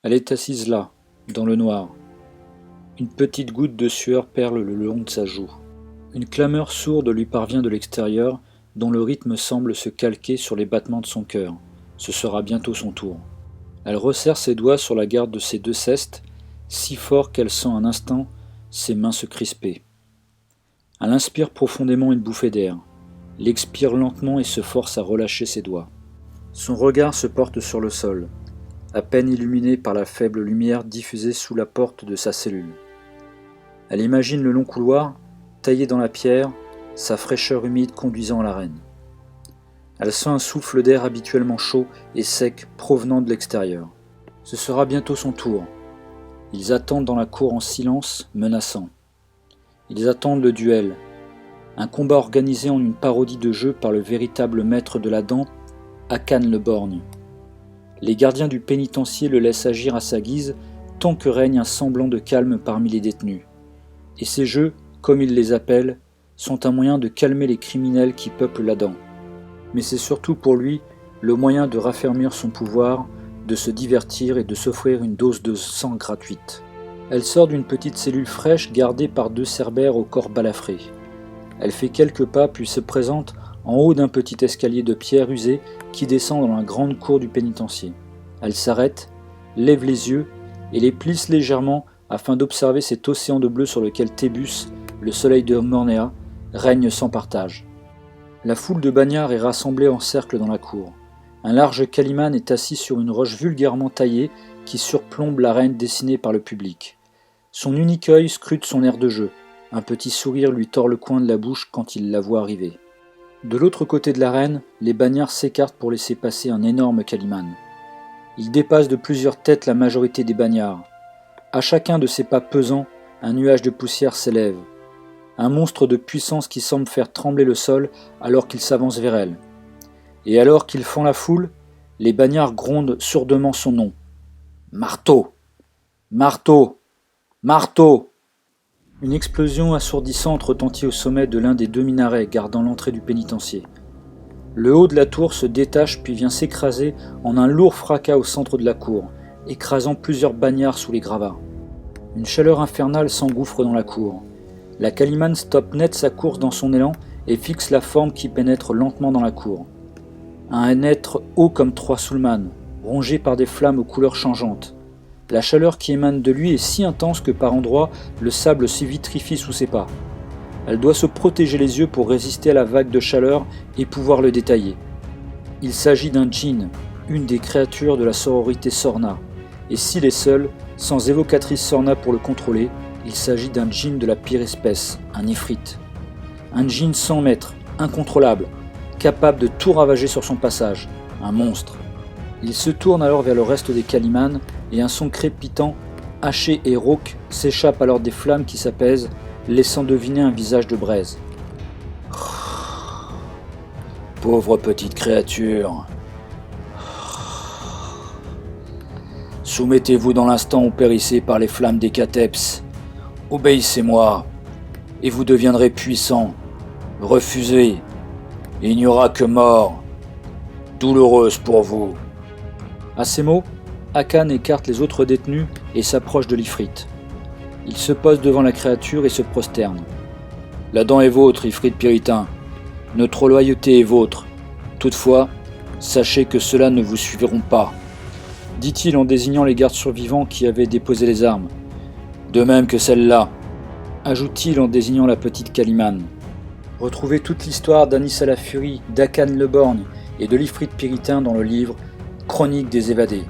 Elle est assise là, dans le noir. Une petite goutte de sueur perle le long de sa joue. Une clameur sourde lui parvient de l'extérieur, dont le rythme semble se calquer sur les battements de son cœur. Ce sera bientôt son tour. Elle resserre ses doigts sur la garde de ses deux cestes, si fort qu'elle sent un instant ses mains se crisper. Elle inspire profondément une bouffée d'air, l'expire lentement et se force à relâcher ses doigts. Son regard se porte sur le sol, à peine illuminé par la faible lumière diffusée sous la porte de sa cellule. Elle imagine le long couloir, taillé dans la pierre, sa fraîcheur humide conduisant à l'arène. Elle sent un souffle d'air habituellement chaud et sec provenant de l'extérieur. Ce sera bientôt son tour. Ils attendent dans la cour en silence, menaçant. Ils attendent le duel, un combat organisé en une parodie de jeu par le véritable maître de la dent, Hakan le Borgne. Les gardiens du pénitencier le laissent agir à sa guise tant que règne un semblant de calme parmi les détenus. Et ces jeux, comme ils les appellent, sont un moyen de calmer les criminels qui peuplent la dent. Mais c'est surtout pour lui le moyen de raffermir son pouvoir, de se divertir et de s'offrir une dose de sang gratuite. Elle sort d'une petite cellule fraîche gardée par deux cerbères au corps balafré. Elle fait quelques pas puis se présente en haut d'un petit escalier de pierre usée qui descend dans la grande cour du pénitencier. Elle s'arrête, lève les yeux et les plisse légèrement afin d'observer cet océan de bleu sur lequel Tébus, le soleil de Mornéa, règne sans partage. La foule de bagnards est rassemblée en cercle dans la cour. Un large calimane est assis sur une roche vulgairement taillée qui surplombe l'arène dessinée par le public. Son unique œil scrute son air de jeu. Un petit sourire lui tord le coin de la bouche quand il la voit arriver. De l'autre côté de l'arène, les bagnards s'écartent pour laisser passer un énorme calimane. Il dépasse de plusieurs têtes la majorité des bagnards. À chacun de ses pas pesants, un nuage de poussière s'élève. Un monstre de puissance qui semble faire trembler le sol alors qu'il s'avance vers elle. Et alors qu'il fend la foule, les bagnards grondent sourdement son nom. Marteau! Marteau! Marteau! Une explosion assourdissante retentit au sommet de l'un des deux minarets gardant l'entrée du pénitencier. Le haut de la tour se détache puis vient s'écraser en un lourd fracas au centre de la cour, écrasant plusieurs bagnards sous les gravats. Une chaleur infernale s'engouffre dans la cour. La calimane stoppe net sa course dans son élan et fixe la forme qui pénètre lentement dans la cour. Un être haut comme 3 soulmanes, rongé par des flammes aux couleurs changeantes. La chaleur qui émane de lui est si intense que par endroits, le sable se vitrifie sous ses pas. Elle doit se protéger les yeux pour résister à la vague de chaleur et pouvoir le détailler. Il s'agit d'un djinn, une des créatures de la sororité Sorna. Et s'il est seul, sans évocatrice Sorna pour le contrôler, il s'agit d'un djinn de la pire espèce, un ifrit. Un djinn sans maître, incontrôlable, capable de tout ravager sur son passage, un monstre. Il se tourne alors vers le reste des calimanes et un son crépitant, haché et rauque s'échappe alors des flammes qui s'apaisent, laissant deviner un visage de braise. Pauvre petite créature. Soumettez-vous dans l'instant ou périssez par les flammes des Kateps. Obéissez-moi, et vous deviendrez puissant. Refusez, et il n'y aura que mort. Douloureuse pour vous. À ces mots, Hakan écarte les autres détenus et s'approche de l'Ifrit. Il se pose devant la créature et se prosterne. La dent est vôtre, Ifrit puritain. Notre loyauté est vôtre. Toutefois, sachez que ceux-là ne vous suivront pas, dit-il en désignant les gardes survivants qui avaient déposé les armes. De même que celle-là, ajoute-t-il en désignant la petite calimane. Retrouvez toute l'histoire d'Anissa la Furie, d'Hakan le Borgne et de l'Ifrit puritain dans le livre Chronique des évadés.